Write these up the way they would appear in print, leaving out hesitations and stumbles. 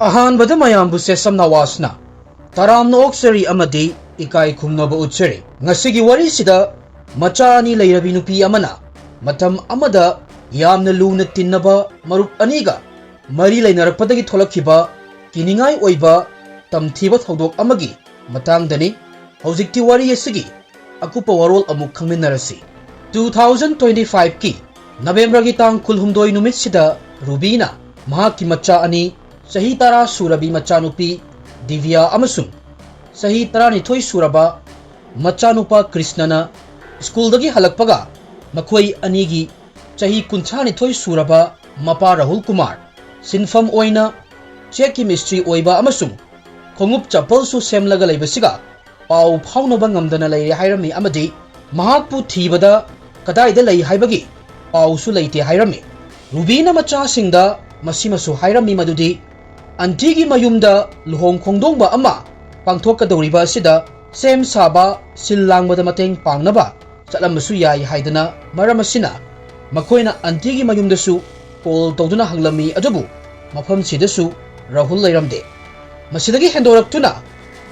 ꯑꯍꯥꯟꯕꯗ ꯃꯌꯥꯝꯕꯨ ꯁꯦꯁꯝ ꯅꯋꯥꯁꯅ ꯇꯔꯥꯝꯅ ꯑꯣꯛꯆꯔꯤ ꯑꯃꯗꯤ ꯏꯀꯥꯏ ꯈꯨꯝꯅꯕ ꯎꯠꯆꯔꯤ꯫ ꯉꯁꯤꯒꯤ ꯋꯥꯔꯤꯁꯤꯗ ꯃꯆꯥ ꯑꯅꯤ ꯂꯩꯔꯕꯤ ꯅꯨꯄꯤ ꯑꯃꯅ ꯃꯇꯝ ꯑꯃꯗ ꯌꯥꯝꯅ ꯂꯨꯅ ꯇꯤꯟꯅꯕ ꯃꯔꯨꯞ ꯑꯅꯤꯒ ꯃꯔꯤ ꯂꯩꯅꯔꯛꯄꯗꯒꯤ ꯊꯣꯛꯂꯛꯈꯤꯕ ꯀꯤꯅꯤꯡꯉꯥꯏ ꯑꯣꯏꯕ ꯇꯝꯊꯤꯕ ꯊꯧꯗꯣꯛ ꯑꯃꯒꯤ ꯃꯇꯥꯡꯗꯅꯤ ꯍꯧꯖꯤꯛꯇꯤ ꯋꯥꯔꯤ ꯑꯁꯤꯒꯤ ꯑꯀꯨꯞꯄ ꯋꯥꯔꯣꯜ ꯑꯃꯨꯛ ꯈꯪꯃꯤꯟꯅꯔꯁꯤ꯫ 2025ꯀꯤ ꯅꯕꯦꯝꯕꯔꯒꯤ ꯇꯥꯡ 12 ꯅꯨꯃꯤꯠꯁꯤꯗ ꯔꯨꯕꯤꯅ ꯃꯍꯥꯛꯀꯤ ꯃꯆꯥ ꯑꯅꯤ ꯆꯍꯤ 10 ꯁꯨꯔꯕꯤ ꯃꯆꯥꯅꯨꯄꯤ ꯗꯤꯚ꯭ꯌꯥ ꯑꯃꯁꯨꯡ ꯆꯍꯤ 12 ꯁꯨꯔꯕ ꯃꯆꯥꯅꯨꯄꯥ ꯀ꯭ꯔꯤꯁꯅꯅ ꯁ꯭ꯀꯨꯜꯗꯒꯤ ꯍꯜꯂꯛꯄꯒ ꯃꯈꯣꯏ ꯑꯅꯤꯒꯤ ꯆꯍꯤ 32 ꯁꯨꯔꯕ ꯃꯄꯥ ꯔꯥꯍꯨꯜ ꯀꯨꯃꯥꯔ ꯁꯤꯟꯐꯝ ꯑꯣꯏꯅ ꯆꯦꯛꯀꯤ ꯃꯤꯁꯇ꯭ꯔꯤ ꯑꯣꯏꯕ ꯑꯃꯁꯨꯡ ꯈꯣꯡꯎꯞ ꯆꯄꯜꯁꯨ ꯁꯦꯝꯂꯒ ꯂꯩꯕꯁꯤꯒ ꯄꯥꯎ ꯐꯥꯎꯅꯕ ꯉꯝꯗꯅ ꯂꯩꯔꯦ ꯍꯥꯏꯔꯝꯃꯤ ꯑꯃꯗꯤ ꯃꯍꯥꯛꯄꯨ ꯊꯤꯕꯗ ꯀꯗꯥꯏꯗ ꯂꯩ ꯍꯥꯏꯕꯒꯤ ꯄꯥꯎꯁꯨ ꯂꯩꯇꯦ ꯍꯥꯏꯔꯝꯃꯤ꯫ ꯔꯨꯕꯤꯅ ꯃꯆꯥꯁꯤꯡꯗ ꯃꯁꯤꯃꯁꯨ ꯍꯥꯏꯔꯝꯃꯤ ꯃꯗꯨꯗꯤ ꯑꯟꯇꯤꯒꯤ ꯃꯌꯨꯝꯗ ꯂꯨꯍꯣꯡ ꯈꯣꯡꯗꯣꯡꯕ ꯑꯃ ꯄꯥꯡꯊꯣꯛꯀꯗꯧꯔꯤꯕ ꯑꯁꯤꯗ ꯁꯦꯝ ꯁꯥꯕ ꯁꯤꯜ ꯂꯥꯡꯕꯗ ꯃꯇꯦꯡ ꯄꯥꯡꯅꯕ ꯆꯠꯂꯝꯕꯁꯨ ꯌꯥꯏ ꯍꯥꯏꯗꯅ ꯃꯔꯝ ꯑꯁꯤꯅ ꯃꯈꯣꯏꯅ ꯑꯟꯇꯤꯒꯤ ꯃꯌꯨꯝꯗꯁꯨ ꯀꯣꯜ ꯇꯧꯗꯨꯅ ꯍꯪꯂꯝꯃꯤ ꯑꯗꯨꯕꯨ ꯃꯐꯝꯁꯤꯗꯁꯨ ꯔꯥꯍꯨꯜ ꯂꯩꯔꯝꯗꯦ꯫ ꯃꯁꯤꯗꯒꯤ ꯍꯦꯟꯗꯣꯔꯛꯇꯨꯅ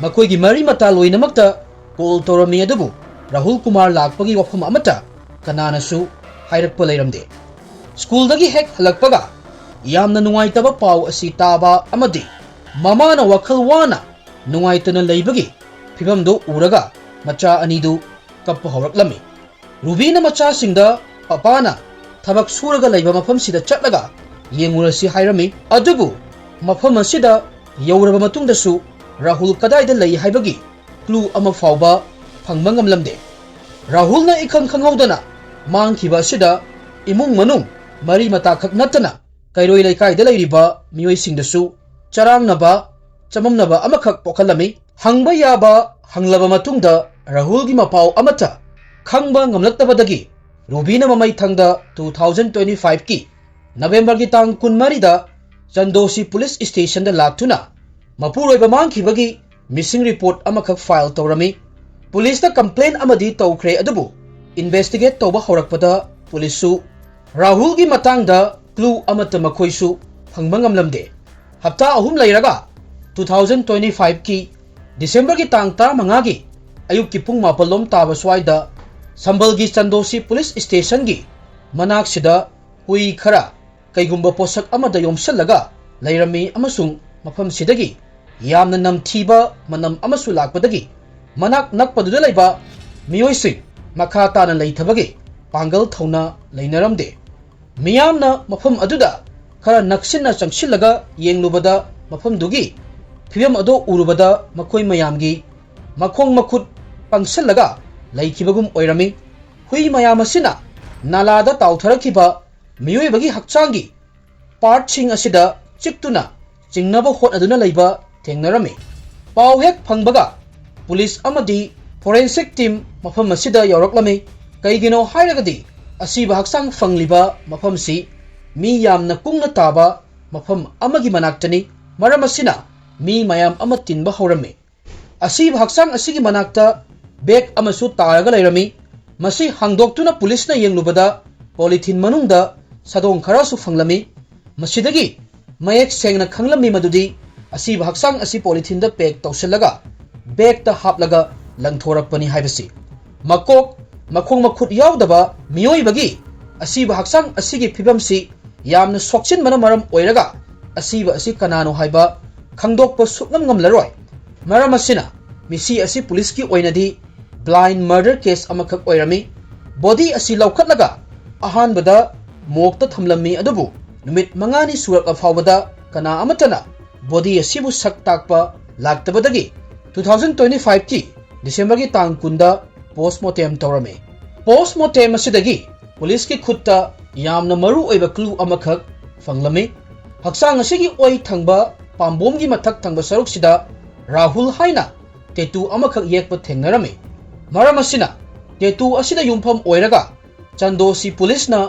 ꯃꯈꯣꯏꯒꯤ ꯃꯔꯤ ꯃꯇꯥ ꯂꯣꯏꯅꯃꯛꯇ ꯀꯣꯜ ꯇꯧꯔꯝꯃꯤ ꯑꯗꯨꯕꯨ ꯔꯥꯍꯨꯜ ꯀꯨꯃꯥꯔ ꯂꯥꯛꯄꯒꯤ ꯋꯥꯐꯝ ꯑꯃꯠꯇ ꯀꯅꯥꯅꯁꯨ ꯍꯥꯏꯔꯛꯄ ꯂꯩꯔꯝꯗꯦ꯫ ꯁ꯭ꯀꯨꯜꯗꯒꯤ ꯍꯦꯛ ꯍꯜꯂꯛꯄꯒ ꯌꯥꯝꯅ ꯅꯨꯡꯉꯥꯏꯇꯕ ꯄꯥꯎ ꯑꯁꯤ ꯇꯥꯕ ꯑꯃꯗꯤ ꯃꯃꯥꯅ ꯋꯥꯈꯜ ꯋꯥꯅ ꯅꯨꯡꯉꯥꯏꯇꯅ ꯂꯩꯕꯒꯤ ꯐꯤꯚꯝꯗꯨ ꯎꯔꯒ ꯃꯆꯥ ꯑꯅꯤꯗꯨ ꯀꯞꯄ ꯍꯧꯔꯛꯂꯝꯃꯤ꯫ ꯔꯨꯕꯤꯅ ꯃꯆꯥꯁꯤꯡꯗ ꯄꯄꯥꯅ ꯊꯕꯛ ꯁꯨꯔꯒ ꯂꯩꯕ ꯃꯐꯝꯁꯤꯗ ꯆꯠꯂꯒ ꯌꯦꯡꯉꯨꯔꯁꯤ ꯍꯥꯏꯔꯝꯃꯤ ꯑꯗꯨꯕꯨ ꯃꯐꯝ ꯑꯁꯤꯗ ꯌꯧꯔꯕ ꯃꯇꯨꯡꯗꯁꯨ ꯔꯥꯍꯨꯜ ꯀꯗꯥꯏꯗ ꯂꯩ ꯍꯥꯏꯕꯒꯤ ꯀ꯭ꯂꯨ ꯑꯃ ꯐꯥꯎꯕ ꯐꯪꯕ ꯉꯝꯂꯝꯗꯦ꯫ ꯔꯥꯍꯨꯜꯅ ꯏꯈꯪ ꯈꯪꯍꯧꯗꯅ ꯃꯥꯡꯈꯤꯕ ꯑꯁꯤꯗ ꯏꯃꯨꯡ ꯃꯅꯨꯡ ꯃꯔꯤ ꯃꯇꯥ ꯈꯛ ꯅꯠꯇꯅ ꯀꯩꯔꯣꯏ ꯂꯩꯀꯥꯏꯗ ꯂꯩꯔꯤꯕ ꯃꯤꯑꯣꯏꯁꯤꯡꯗꯁꯨ ꯆꯔꯥꯡꯅꯕ ꯆꯃꯝꯅꯕ ꯑꯃꯈꯛ ꯄꯣꯛꯍꯜꯂꯝꯃꯤ꯫ ꯍꯪꯕ ꯌꯥꯕ ꯍꯪꯂꯕ ꯃꯇꯨꯡꯗ ꯔꯥꯍꯨꯜꯒꯤ ꯃꯄꯥꯎ ꯑꯃꯠꯇ ꯈꯪꯕ ꯉꯝꯂꯛꯇꯕꯗꯒꯤ ꯔꯨꯕꯤꯅ ꯃꯃꯩꯊꯪꯗ 2025ꯀꯤ ꯅꯕꯦꯝꯕꯔꯒꯤ ꯇꯥꯡ 24ꯗ ꯆꯟꯗꯣꯁꯤ ꯄꯨꯂꯤꯁ ꯁ꯭ꯇꯦꯁꯟꯗ ꯂꯥꯛꯇꯨꯅ ꯃꯄꯨꯔꯣꯏꯕ ꯃꯥꯡꯈꯤꯕꯒꯤ ꯃꯤꯁꯤꯡ ꯔꯤꯄꯣꯔꯠ ꯑꯃꯈꯛ ꯐꯥꯏꯜ ꯇꯧꯔꯝꯃꯤ꯫ ꯄꯨꯂꯤꯁꯇ ꯀꯝꯄ꯭ꯂꯦꯟ ꯑꯃꯗꯤ ꯇꯧꯈ꯭ꯔꯦ ꯑꯗꯨꯕꯨ ꯏꯟꯚꯦꯁꯇꯤꯒꯦꯠ ꯇꯧꯕ ꯍꯧꯔꯛꯄꯗ ꯄꯨꯂꯤꯁꯁꯨ ꯔꯥꯍꯨꯜꯒꯤ ꯃꯇꯥꯡꯗ ꯀ꯭ꯂꯨ ꯑꯃꯠꯇ ꯃꯈꯣꯏꯁꯨ ꯐꯪꯕ ꯉꯝꯂꯝꯗꯦ꯫ ꯍꯞꯇꯥ 3 ꯂꯩꯔꯒ 2025ꯀꯤ ꯗꯤꯁꯦꯝꯕꯔꯒꯤ ꯇꯥꯡ 15ꯒꯤ ꯑꯌꯨꯛꯀꯤ ꯄꯨꯡ 7 ꯇꯥꯕ ꯁ꯭ꯋꯥꯏꯗ ꯁꯝꯕꯜꯒꯤ ꯆꯟꯗꯣꯁꯤ ꯄꯨꯂꯤꯁ ꯁ꯭ꯇꯦꯁꯟꯒꯤ ꯃꯅꯥꯛꯁꯤꯗ ꯍꯨꯏ ꯈꯔ ꯀꯩꯒꯨꯝꯕ ꯄꯣꯠꯁꯛ ꯑꯃꯗ ꯌꯣꯝꯁꯜꯂꯒ ꯂꯩꯔꯝꯃꯤ ꯑꯃꯁꯨꯡ ꯃꯐꯝꯁꯤꯗꯒꯤ ꯌꯥꯝꯅ ꯅꯝꯊꯤꯕ ꯃꯅꯝ ꯑꯃꯁꯨ ꯂꯥꯛꯄꯗꯒꯤ ꯃꯅꯥꯛ ꯅꯛꯄꯗꯨꯗ ꯂꯩꯕ ꯃꯤꯑꯣꯏꯁꯤꯡ ꯃꯈꯥ ꯇꯥꯅ ꯂꯩꯊꯕꯒꯤ ꯄꯥꯡꯒꯜ ꯊꯧꯅꯥ ꯂꯩꯅꯔꯝꯗꯦ꯫ ꯃꯤꯌꯥꯝꯅ ꯃꯐꯝ ꯑꯗꯨꯗ ꯈꯔ ꯅꯛꯁꯤꯟꯅ ꯆꯪꯁꯤꯜꯂꯒ ꯌꯦꯡꯂꯨꯕꯗ ꯃꯐꯝꯗꯨꯒꯤ ꯐꯤꯚꯝ ꯑꯗꯨ ꯎꯔꯨꯕꯗ ꯃꯈꯣꯏ ꯃꯌꯥꯝꯒꯤ ꯃꯈꯣꯡ ꯃꯈꯨꯠ ꯄꯪꯁꯜꯂꯒ ꯂꯩꯈꯤꯕꯒꯨꯝ ꯑꯣꯏꯔꯝꯃꯤ꯫ ꯍꯨꯏ ꯃꯌꯥꯝ ꯑꯁꯤꯅ ꯅꯥꯂꯥꯗ ꯇꯥꯎꯊꯔꯛꯈꯤꯕ ꯃꯤꯑꯣꯏꯕꯒꯤ ꯍꯛꯆꯥꯡꯒꯤ ꯄꯥꯔꯠꯁꯤꯡ ꯑꯁꯤꯗ ꯆꯤꯛꯇꯨꯅ ꯆꯤꯡꯅꯕ ꯍꯣꯠꯅꯗꯨꯅ ꯂꯩꯕ ꯊꯦꯡꯅꯔꯝꯃꯤ꯫ ꯄꯥꯎ ꯍꯦꯛ ꯐꯪꯕꯒ ꯄꯨꯂꯤꯁ ꯑꯃꯗꯤ ꯐꯣꯔꯦꯟꯁꯤꯛ ꯇꯤꯝ ꯃꯐꯝ ꯑꯁꯤꯗ ꯌꯧꯔꯛꯂꯝꯃꯤ꯫ ꯀꯩꯒꯤꯅꯣ ꯍꯥꯏꯔꯒꯗꯤ ꯑꯁꯤꯕ ꯍꯛꯆꯥꯡ ꯐꯪꯂꯤꯕ ꯃꯐꯝꯁꯤ ꯃꯤ ꯌꯥꯝꯅ ꯀꯨꯡꯅ ꯇꯥꯕ ꯃꯐꯝ ꯑꯃꯒꯤ ꯃꯅꯥꯛꯇꯅꯤ꯫ ꯃꯔꯝ ꯑꯁꯤꯅ ꯃꯤ ꯃꯌꯥꯝ ꯑꯃ ꯇꯤꯟꯕ ꯍꯧꯔꯝꯃꯤ꯫ ꯑꯁꯤꯕ ꯍꯛꯆꯥꯡ ꯑꯁꯤꯒꯤ ꯃꯅꯥꯛꯇ ꯕꯦꯒ ꯑꯃꯁꯨ ꯇꯥꯔꯒ ꯂꯩꯔꯝꯃꯤ꯫ ꯃꯁꯤ ꯍꯥꯡꯗꯣꯛꯇꯨꯅ ꯄꯨꯂꯤꯁꯅ ꯌꯦꯡꯂꯨꯕꯗ ꯄꯣꯂꯤꯊꯤꯟ ꯃꯅꯨꯡꯗ ꯁꯥꯗꯣꯡ ꯈꯔꯁꯨ ꯐꯪꯂꯝꯃꯤ꯫ ꯃꯁꯤꯗꯒꯤ ꯃꯌꯦꯛ ꯁꯦꯡꯅ ꯈꯪꯂꯝꯃꯤ ꯃꯗꯨꯗꯤ ꯑꯁꯤꯕ ꯍꯛꯆꯥꯡ ꯑꯁꯤ ꯄꯣꯂꯤꯊꯤꯟꯗ ꯄꯦꯛ ꯇꯧꯁꯤꯜꯂꯒ ꯕꯦꯒꯇ ꯍꯥꯞꯂꯒ ꯂꯪꯊꯣꯔꯛꯄꯅꯤ ꯍꯥꯏꯕꯁꯤ꯫ ꯃꯀꯣꯛ ꯃꯈꯣꯡ ꯃꯈꯨꯠ ꯌꯥꯎꯗꯕ ꯃꯤꯑꯣꯏꯕꯒꯤ ꯑꯁꯤꯕ ꯍꯛꯆꯥꯡ ꯑꯁꯤꯒꯤ ꯐꯤꯚꯝꯁꯤ ꯌꯥꯝꯅ ꯁꯣꯛꯆꯤꯟꯕꯅ ꯃꯔꯝ ꯑꯣꯏꯔꯒ ꯑꯁꯤꯕ ꯑꯁꯤ ꯀꯅꯥꯅꯣ ꯍꯥꯏꯕ ꯈꯪꯗꯣꯛꯄ ꯁꯨꯛꯉꯝ ꯉꯝꯂꯔꯣꯏ꯫ ꯃꯔꯝ ꯑꯁꯤꯅ ꯃꯤꯁꯤ ꯑꯁꯤ ꯄꯨꯂꯤꯁꯀꯤ ꯑꯣꯏꯅꯗꯤ ꯕ꯭ꯂꯥꯏꯟꯗ ꯃꯔꯗꯔ ꯀꯦꯁ ꯑꯃꯈꯛ ꯑꯣꯏꯔꯝꯃꯤ꯫ ꯕꯣꯗꯤ ꯑꯁꯤ ꯂꯧꯈꯠꯂꯒ ꯑꯍꯥꯟꯕꯗ ꯃꯣꯔꯒꯇ ꯊꯝꯂꯝꯃꯤ ꯑꯗꯨꯕꯨ ꯅꯨꯃꯤꯠ 5ꯅꯤ ꯁꯨꯔꯛꯂ ꯐꯥꯎꯕꯗ ꯀꯅꯥ ꯑꯃꯠꯇꯅ ꯕꯣꯗꯤ ꯑꯁꯤꯕꯨ ꯁꯛ ꯇꯥꯛꯄ ꯂꯥꯛꯇꯕꯗꯒꯤ 2025ꯀꯤ ꯗꯤꯁꯦꯝꯕꯔꯒꯤ ꯇꯥꯡ 10ꯗ ꯄꯣꯁꯠꯃꯣꯔꯇꯦꯝ ꯇꯧꯔꯝꯃꯤ꯫ ꯄꯣꯁꯠꯃꯣꯔꯇꯦꯝ ꯑꯁꯤꯗꯒꯤ ꯄꯨꯂꯤꯁꯀꯤ ꯈꯨꯠꯇ ꯌꯥꯝꯅ ꯃꯔꯨ ꯑꯣꯏꯕ ꯀ꯭ꯂꯨ ꯑꯃꯈꯛ ꯐꯪꯂꯝꯃꯤ꯫ ꯍꯛꯆꯥꯡ ꯑꯁꯤꯒꯤ ꯑꯣꯏ ꯊꯪꯕ ꯄꯥꯝꯕꯣꯝꯒꯤ ꯃꯊꯛ ꯊꯪꯕ ꯁꯔꯨꯛꯁꯤꯗ ꯔꯥꯍꯨꯜ ꯍꯥꯏꯅ ꯇꯦꯇꯨ ꯑꯃꯈꯛ ꯌꯦꯛꯄ ꯊꯦꯡꯅꯔꯝꯃꯤ꯫ ꯃꯔꯝ ꯑꯁꯤꯅ ꯇꯦꯇꯨ ꯑꯁꯤꯗ ꯌꯨꯝꯐꯝ ꯑꯣꯏꯔꯒ ꯆꯟꯗꯣꯁꯤ ꯄꯨꯂꯤꯁꯅ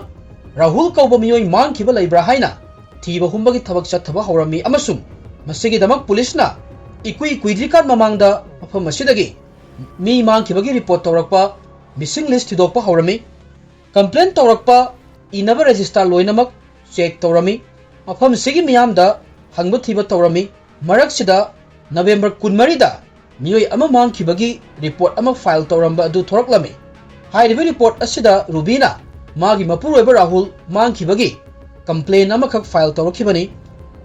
ꯔꯥꯍꯨꯜ ꯀꯧꯕ ꯃꯤꯑꯣꯏ ꯃꯥꯡꯈꯤꯕ ꯂꯩꯕ꯭ꯔꯥ ꯍꯥꯏꯅ ꯊꯤꯕ ꯍꯨꯝꯕꯒꯤ ꯊꯕꯛ ꯆꯠꯊꯕ ꯍꯧꯔꯝꯃꯤ ꯑꯃꯁꯨꯡ ꯃꯁꯤꯒꯤꯗꯃꯛ ꯄꯨꯂꯤꯁꯅ ꯏꯀꯨꯏ ꯀꯨꯏꯗ꯭ꯔꯤꯀꯥꯟ ꯃꯃꯥꯡꯗ ꯃꯐꯝ ꯑꯁꯤꯗꯒꯤ ꯃꯤ ꯃꯥꯡꯈꯤꯕꯒꯤ ꯔꯤꯄꯣꯔꯠ ꯇꯧꯔꯛꯄ ꯃꯤꯁꯤꯡ ꯂꯤꯁꯠ ꯊꯤꯗꯣꯛꯄ ꯍꯧꯔꯝꯃꯤ꯫ ꯀꯝꯄ꯭ꯂꯦꯟ ꯇꯧꯔꯛꯄ ꯏꯅꯕ ꯔꯦꯖꯤꯁꯇꯔ ꯂꯣꯏꯅꯃꯛ ꯆꯦꯛ ꯇꯧꯔꯝꯃꯤ꯫ ꯃꯐꯝꯁꯤꯒꯤ ꯃꯤꯌꯥꯝꯗ hangba thiba tawrami maraksida November 13 da miyoi ama mangkhibagi report ama file tawramba adu thoraklami hairiba report asida Rubina magi mapuroiba Rahul mangkhibagi complaint ama khak file tawrakhibani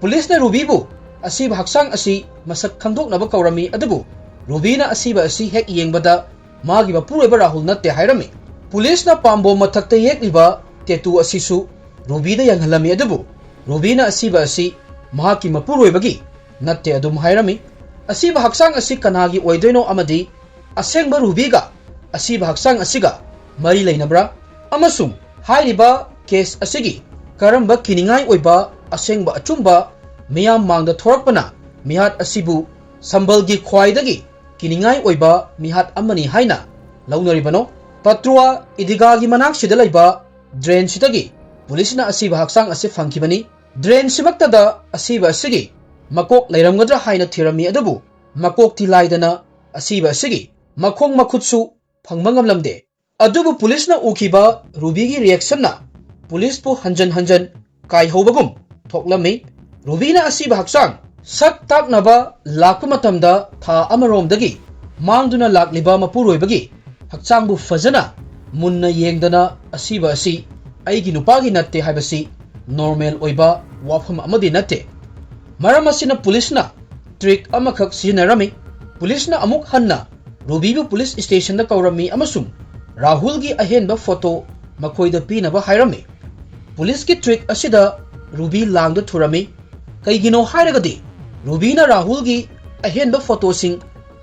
police na Rubibu asiba haksang asi masak khangdoknaba kawrami adubu Rubina asiba asi hek yengbada magi mapuroiba Rahul natte hairami police na pambo mathakta yekliba tetu asisu Rubina yanghalami adubu Rubina asiba asi mahaki mapuroibagi natte adum hairami asiba haksang asi kanagi oidoino amadi asengba Rubiga asiba haksang asiga mari leinabra amasung hairiba case asigi karamba kiningai oiba asengba achumba miyam mangda thorakpana mihat asibu sambalgi khwaidagi kiningai oiba mihat amani haina launaribano Patrua idigagi manak sida laiba drain sidagi police na asiba haksang asi fangkibani drain simaktada asiba asigi makok lairamgadra haina thirami adabu makok tilaidana asiba asigi makhong makhutsu phangmangamlamde adubu police na ukiba Rubigi reaction na police po hanjan kai hobagum thoklami Rubina asiba haksang sak taknaba lakpa matamda tha amaromdagi mangduna lakliba mapuroibagi haksangbu fazana munna yengdana asiba asi aigi nupagi natte haibasi normal oiba wafam amadi natte maram asina police na trick amakhak sinarami police na amuk hanna Rubibu police station da kaurami amasung Rahul gi ahenba photo makhoida pinaba hairami police ki trick asida Rubi langda thurami kaigino hairagadi Rubina Rahul gi ahenba photo sing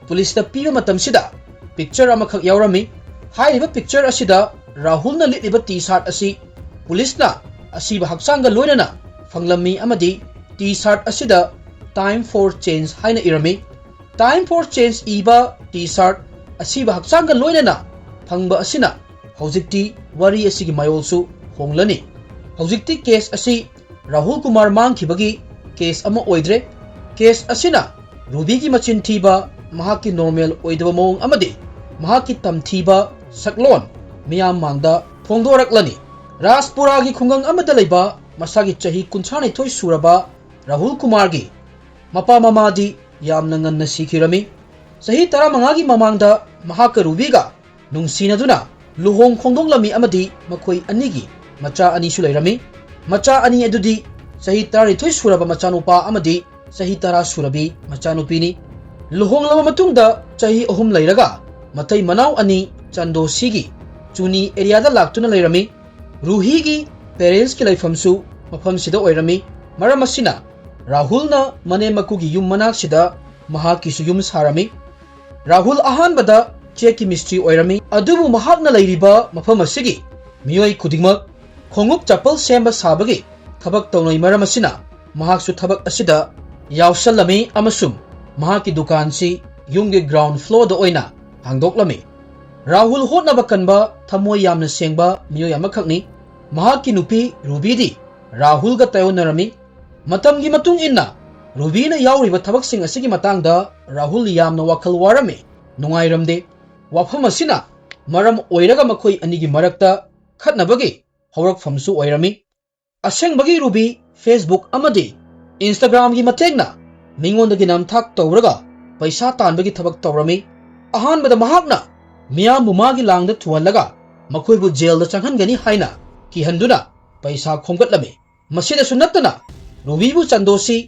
police da piba matamsida picture amakhak yaurami hairiba picture asida Rahul na litliba t-shirt asi police na asiba haksanga loinana fanglami amadi t-shirt asida time for change haina irami time for change iba t-shirt asiba haksanga loinana phangba asina hojikti wari asigi mayolsu honglani hojikti case asi Rahul Kumar mangkhibagi case ama oidre case asina Rubigi machin thiba mahaki normal oidaba mong amadi mahaki tamthiba saklon miyam mangda phongdoraklani Raspura gi khungang amada laiba masagi chahi kunchani thoi suraba Rahul Kumar gi mapa mamadi yamna nganna sikhirami sahi tara mangagi mamangda mahaka Rubiga nungsinaduna luhong khongdonglami amadi makhoi anigi macha ani su lairami macha ani adudi sahi tara thoi suraba machanupa amadi sahi tara surabi machanupini luhong lama matungda chahi ahum lairaga matai manau ani chando sigi chuni area da laktuna lairami Ruhi gi parents ki laifamsu mafam sida oirami maram asina Rahul na mane makugi yum manak sida mahaki su yum sarami Rahul ahan bada cheki mystery oirami adubu mahak na lairiba mafam asigi miyoi kudingmak khongup chapal semba sabagi thabak tawnoi maram asina mahak su thabak asida yawsallami amasum mahaki dukan si yumge ground floor da oina hangdoklami Rahul hotnaba kanba thamoi yamna sengba miyoi amakhakni mahaki nupi Rubidi Rahul ga tayonarami matamgi matung inna Rubina yauriba thabaksing asigi matangda Rahul yamna wakhal warami nungairamde wafam asina maram oiraga makhoi anigi marakta khatnabagi haurakfamsu oirami asengbagi Rubi Facebook amadi Instagram gi matekna mingondagi namthak tawraga paisa tanbagi thabak tawrami ahanbada mahakna miyam magi langda thuallaga makhoibu jail da changhangani haina ki handuna paisa khomgatlami masida sunattana Rubibu chandosi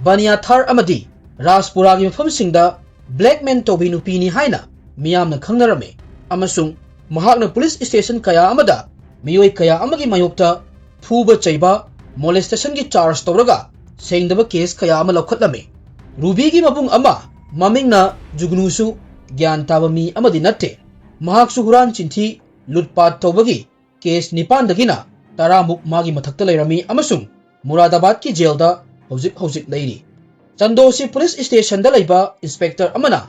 bania thar amadi Raspura gi mafamsingda blackman Thmba Nupini haina miyamna khangnarami amasung mahakna police station kaya amada miyoi kaya amagi mayokta phuba chaiba molestation gi charge tawraga sengdaba case kaya ama lokhatlami Rubi gi mabung ama mamingna jugnusu gyan taba mi amadi natte mahaksu huran chinthi lutpat tawbagi case nipan dagina taramuk magi mathakta lairami amasung Muradabad ki jail da hojik lairi Chandosi police station da laiba inspector amana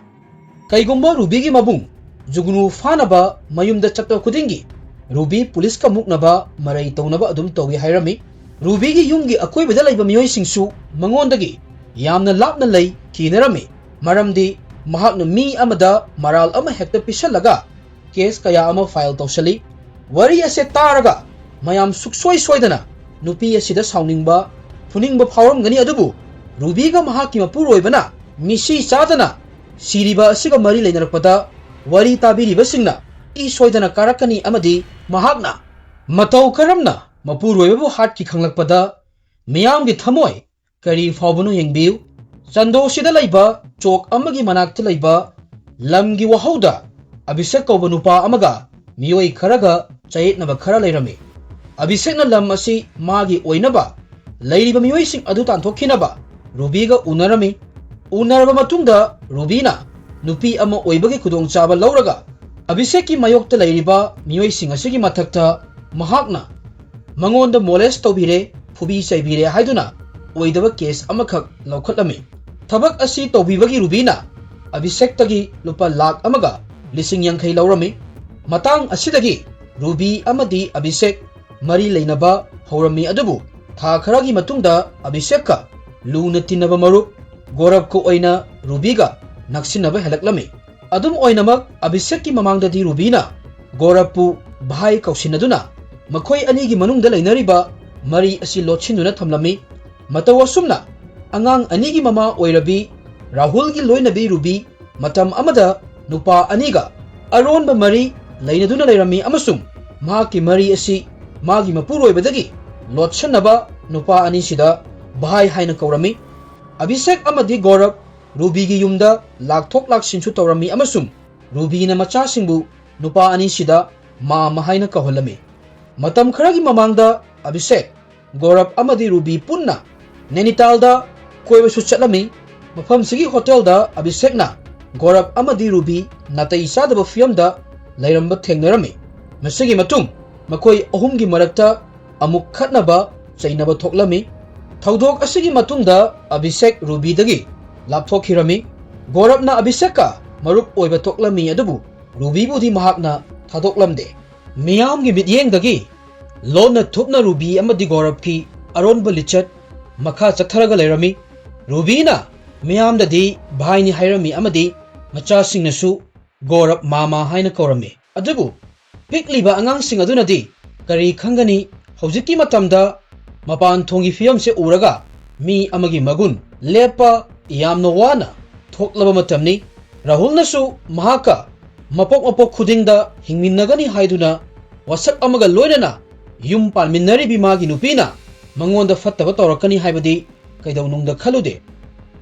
kaigumba Rubi gi mabung jugnu fanaba mayumda chatto kudingi Rubi police ka muknaba marai tawnaba adum tawi hairami Rubi gi yumgi akoi beda laiba miyoi singsu mangondagi yamna lapna lay kinarami maramdi mahakna mi amada maral ama hekta pisalaga case kaya ama file tawsali wari ase taraga mayam suksoi soidana nupi asida sauningba funingba phawramgani adubu Rubiga mahaki mapuroibana misi sadana siriba asiga mari leinarappada wari tabiribasingna isoidana karakani amadi mahakna matau karamna mapuroibabu hatki khanglakpada miyamgi thamoi kari fawbanu yengbiu Chandosida laiba chok amagi manakta laiba lamgi wahauda Abhishek kauba nupa amaga miyoi kharaga chayetnaba khara leirami Abhishek na lam asi magi oinaba leiriba miyoi sing adu tanthokhinaba Rubiga unarami unaraba matungda Rubina nupi ama oibagi khudong chaba lauraga Abhishek ki mayokta leiriba miyoi sing asigi mathakta mahakna mangonda molest tobire phubi chaibire haiduna oidaba case amakhak laukhatlami Thabak asi tobibagi Rubina Abhishek tagi lupa lakh amaga lising yangkhai laurami matang asidagi Ruby amadi Abhishek mari leinaba haurami adubu tha kharagi matungda Abhishek ka luna tinaba marup Gaurav ko oina Rubiga naksinaba helaklami adum oinamak Abhishek ki mamangdadi Rubina Gaurav pu bhai kausinaduna makhoi anigi manungda leinariba mari asi lotchinuna thamlami matawasumna angang anigi mama oirabi Rahul gi loinabi Ruby matam amada nupa aniga aron ba mari lainaduna leirami amasung mahaki mari asi magi mapuroibadagi lotchanaba nupa anisida bhai haina kaurami Abhishek amadi Gaurav Ruby gi yumda lakthok laksinchu taurami amasung Ruby na macha singbu nupa anisida ma mahaina kaholami matam kharagi mamangda Abhishek Gaurav amadi Ruby punna Nainitalda koibasu chatlami mafam sigi hotel da Abhishek na Gaurav amadi Ruby natai sadaba fiamda lairamba thengnarami masigi matung makoi ahumgi marakta amuk khatnaba chainaba thoklami thaudok asigi matungda Abhishek Ruby dagi lapthokhirami Gaurav na Abhishek ka marup oiba thoklami adubu Ruby budi mahakna thadoklamde miyamgi mityengdagi lona thupna Ruby amadi Gaurav ki aronba lichat makha chatharaga leirami Rubina miyamdadi bhaini hairami amadi machasingnasu Gaurav mama haina kaurami adubu pikliba angangsing adunadi kari khangani hojiki matamda mapan thongi fiam se uraga mi amagi magun lepa yamna wana thoklaba matamni Rahul nasu mahaka mapok khudingda hingminnagani haiduna wasak amaga loinana yum palminnari bimagi nupina mangonda fattaba tawrakani haibadi kaidaunungda khalude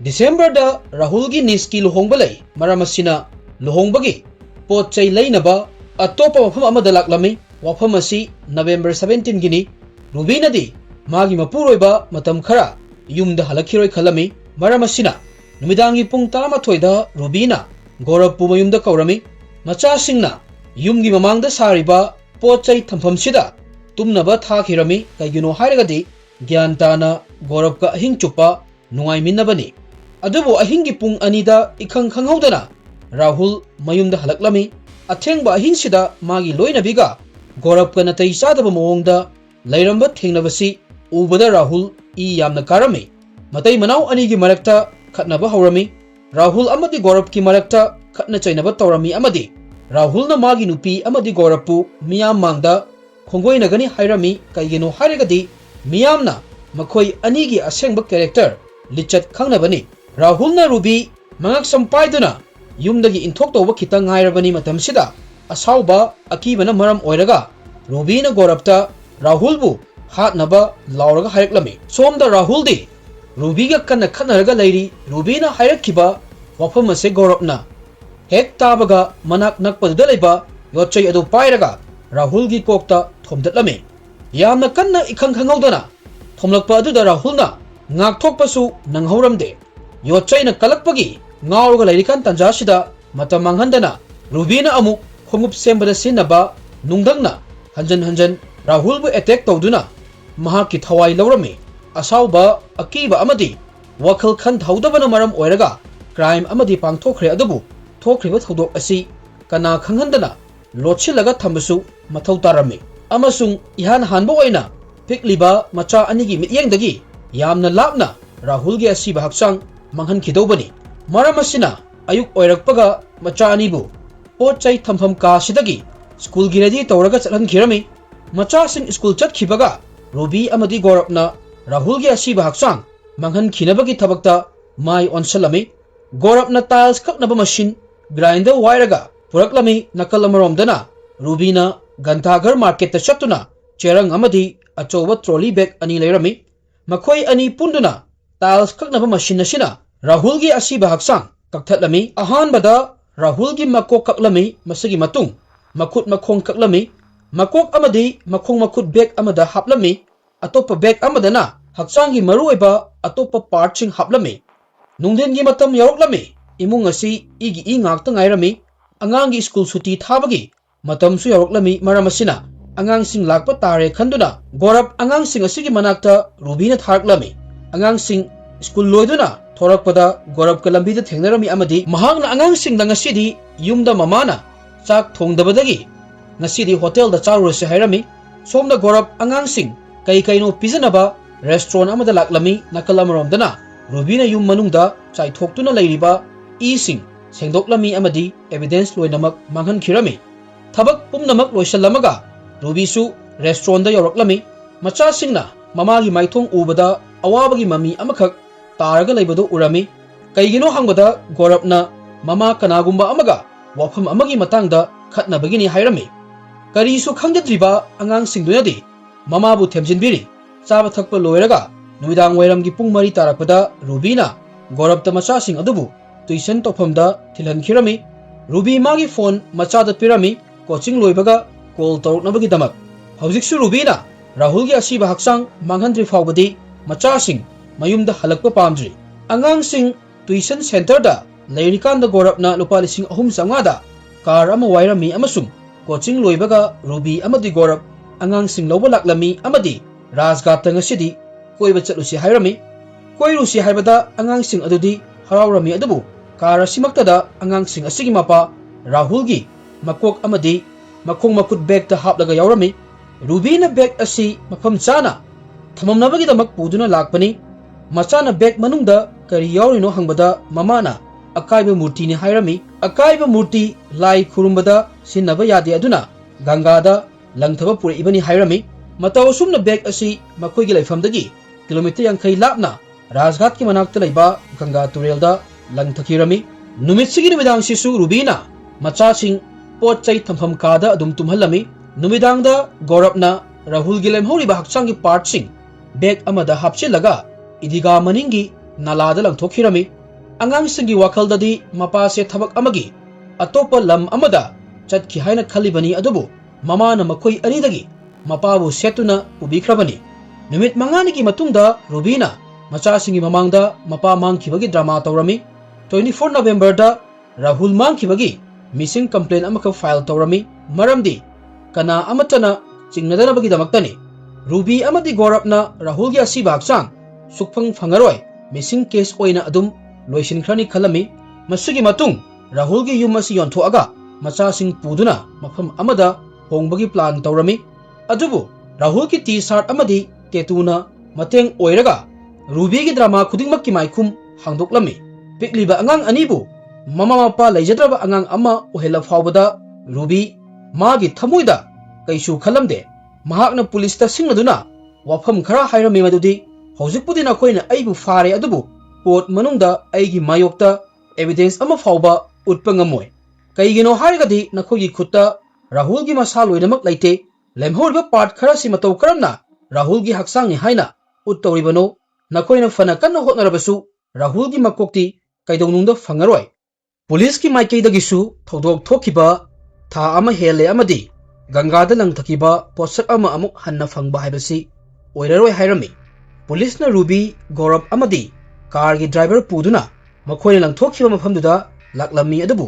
December da Rahul gi niski lohongba lei maramasina lohongbagi potchai leinaba atopa wafam amada laklami wafam asi November 17 gini Rubina di magi mapuroiba matam khara yumda halakhiroi khalami maramasina numidangi pung 13 da Rubina Gaurav pu mayumda kaurami macha singna yumgi mamangda sariba potchai thamfamsida tumnaba thakhirami kaigino hairagadi gyantana Gaurav ka ahing chupa nungai minnabani adubu ahingi pung anida ikhang khanghaudana Rahul mayumda halaklami athengba ahingsida magi loinabiga Gaurav ka natai sadaba mawongda lairamba thengnabasi ubada Rahul I yamna karami matai manau anigi marakta khatnaba haurami Rahul amadi Gaurav ki marakta khatna chainaba tawrami amadi Rahul na magi nupi amadi Gaurav pu miyam mangda khongoinagani hairami kaigino hairagadi miyamna makhoi anigi asengba character lichat khangnabani Rahul na Ruby mangak sampaiduna yumdagi inthok tawba khitang ngairabani matamsida asauba akibana maram oiraga Ruby na Gaurav ta Rahul bu hatnaba lauraga haireklami somda Rahul di Ruby ga kanna khanaraga leiri Ruby na hairakhiba wafam ase Gaurav na hek tabaga manak nakpadda leiba yochai adu pairaga Rahul gi kokta thomdatlami yamna kanna ikhang khangaudana thomlakpa adu da Rahul na ngakthokpasu nanghauramde yochai na kalakpagi ngauruga leirikan tanjasida matam manghandana Ruby na amuk khongup sembada sinaba nungdangna hanjan Rahul bu attack tawduna mahaki thawai laurami asauba akiba amadi wakhal khan thaudabana maram oiraga crime amadi pangthokre adubu thokriba thodok asi kana khanghandana lotchilaga thambasu mathau tarami amasung ihan hanba oina pikliba macha anigi mityengdagi yamna lapna Rahul gi asiba haksang manghan khidobani maramasina ayuk oirakpaga macha anibu potchai thampham ka sidagi school gi ready tawraga chalhan khirami macha sing school chat khibaga Ruby amadi Gaurav na Rahul gi asiba haksang manghankinabagi thabakta mai onsalami gorapna tiles kaknaba machine grinder wairaga puraklami nakal amaromdana rubina ganthagar market ta chatuna cherang amadi achoba trolley bag ani leirami makhoi ani punduna tiles kaknaba machine asina rahul gi asiba haksang kakthatlami ahanbada rahul gi makok kaklami masagi matung makhut makhong kaklami makok amadi makhong makhut bag amada haplami atopa bag amadana haksangi maruiba atopa partsing haplami nungdengi matam yaroklami imung asi igi ingak ta ngairami angangi school suti thabagi matam su yaroklami maramasina angang sing lakpa tare khanduna gorap angang sing asigi manakta rubina tharklami angang sing school loiduna thorakpada gorap kalambi da thengnarami amadi mahangna angang sing da ngasidi yumda mamana chak thongdabadagi ngasidi hotel da charurase hairami somna gorap angang sing kai kaino pijanaba restaurant amada laklami nakalamromdana rubina yum manungda chai thoktuna leiriba ising sengdoklami amadi evidence loinamak manghan khirami thabak pumnamak loisalamaga rubisu restaurant da yoroklami macha singna mamagi maithong ubada awabagi mami amakhak taraga leibadu urami kaigino hangbada gorapna mama kanagumba amaga wafam amagi matangda khatnabagini hairami karisu khangdadriba angang singdunadi mama bu themjinbiri chaba thakpa loiraga nuidang wairamgi pung mari tarakpada rubina gorapta macha sing adubu tuition tofamda thilhankhirami rubi magi phone macha da pirami coaching loibaga call tornabagi damak hawjiksu rubina rahul gi asiba haksang manghandri fawbadi macha sing mayumda halakpa pamdri angang sing tuition center da leirikanda gorapna lupa lising ahum sangada car ama wairami amasung coaching loibaga rubi amadi gorap angang sing loba laklami amadi rajgata ngasidi koiba chatlusi hairami koirusi haibada angang sing adudi haraurami adubu kara simaktada angang sing asigi mapa rahul gi makok amadi makhong makut bag ta haplaga yaurami rubina bag asi mafam chana thamamnabagi damak puduna lakpani machana bag manungda kari yaurino hangbada mamana akaiba murti ni hairami akaiba murti lai khurumbada sinnaba yade aduna gangada langthaba pure ibani hairami mataw sumna bag asi makhoi gi laifamdagi kilometer 50 lapna rajghat ki manakta laiba ganga turelda langthakirami numitsigi numidang sisu rubina macha sing pot chai thampham kada adum tumhalami numidangda gorapna rahul gi lemhori ba hakchang gi part sing bag amada hapchilaga idiga maningi nalada langthokhirami angang singi wakaldadi mapase thabak amagi atopa lam amada chatkhi haina khalibani adubu mamana makhoi anidagi mapabu setuna ubikhrabani numit mangani gi matungda rubina macha singi mamangda mapa mangkhibagi drama tawrami 24 November da rahul mangkhibagi missing complaint amaka file tawrami maramdi kana amatana chingnadana bagi damaktani ruby amadi gorapna rahul gi asiba haksang sukphang phangaroi missing case oina adum loisin khrani khalami masugi matung rahul gi yum asi yonthoaga macha sing puduna mafam amada hongbagi plan tawrami adubu rahul ki t-shirt amadi tetuna mateng oiraga ruby gi drama khudingmak ki maikhum hangdoklami pikliba angang anibu mama mapa leijadraba angang ama ohela fawbada ruby magi thamuida kaisu khalamde mahakna police ta singladuna wafam khara hairami madudi hojikpudi na koina aibu fare adubu pot manungda aigi mayokta evidence ama fawba utpangamoi kaigino harigadi nakhogi khutta rahul gi masa loinamak laite lemhorba part khara si matau karamna rahul gi haksang ni haina uttawribano nakoina fana kanna hotnarabasu rahul gi makokti kaidongnungda fangaroi police ki maikedagisu thodok thokiba tha ama hele amadi gangada langthakiba posak ama amuk hanna fangba haibasi oiraroi hairami police na ruby gorap amadi car gi driver puduna makhoina langthokhiba mafamduda laklami adubu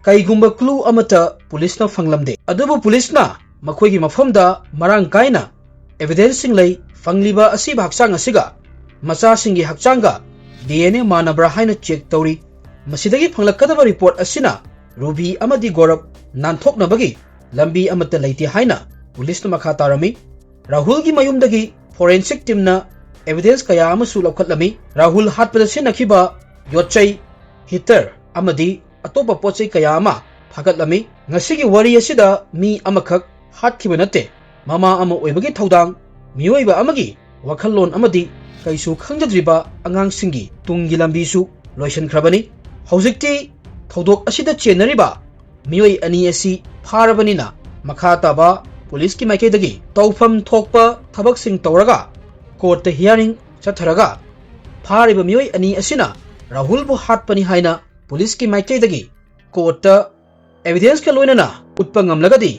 kaigumba clue amata police na fanglamde adubu police na makhoi gi mafamda marang kaina evidence sing lei fangliba asi bhaksang asiga macha singi hakchanga DNA manabra haina check tawri masidagi phanglakadaba report asina ruby amadi gorap nanthoknabagi lambi amata leiti haina police na makha tarami rahul gi mayumdagi forensic team na evidence kaya amasu lokhatlami rahul hatpada sinakhiba yotchai hitter amadi atopa pochai kaya ama phagatlami ngasigi wari asida mi amakhak hatkhiba nate mama ama oibagi thodang miyoiba amagi wakhallon amadi kaisu khangdadriba angangsinggi tunggi lambisu loisankrabani hojikti thodok asida chenariba miyoi ani asi pharabanina makha taba police ki maikaidagi tawfam thokpa thabaksing tawraga court the hearing chatharaga phariba miyoi ani asina rahul bu hatpani haina police ki maikaidagi court ta evidence ka loinana utpa ngamlagadi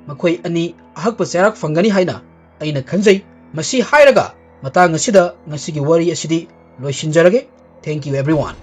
makhoi ani ahakpa charak fangani haina aina khanjai masi hairaga matang asida ngasigi wari asidi loisinjarage. Thank you everyone.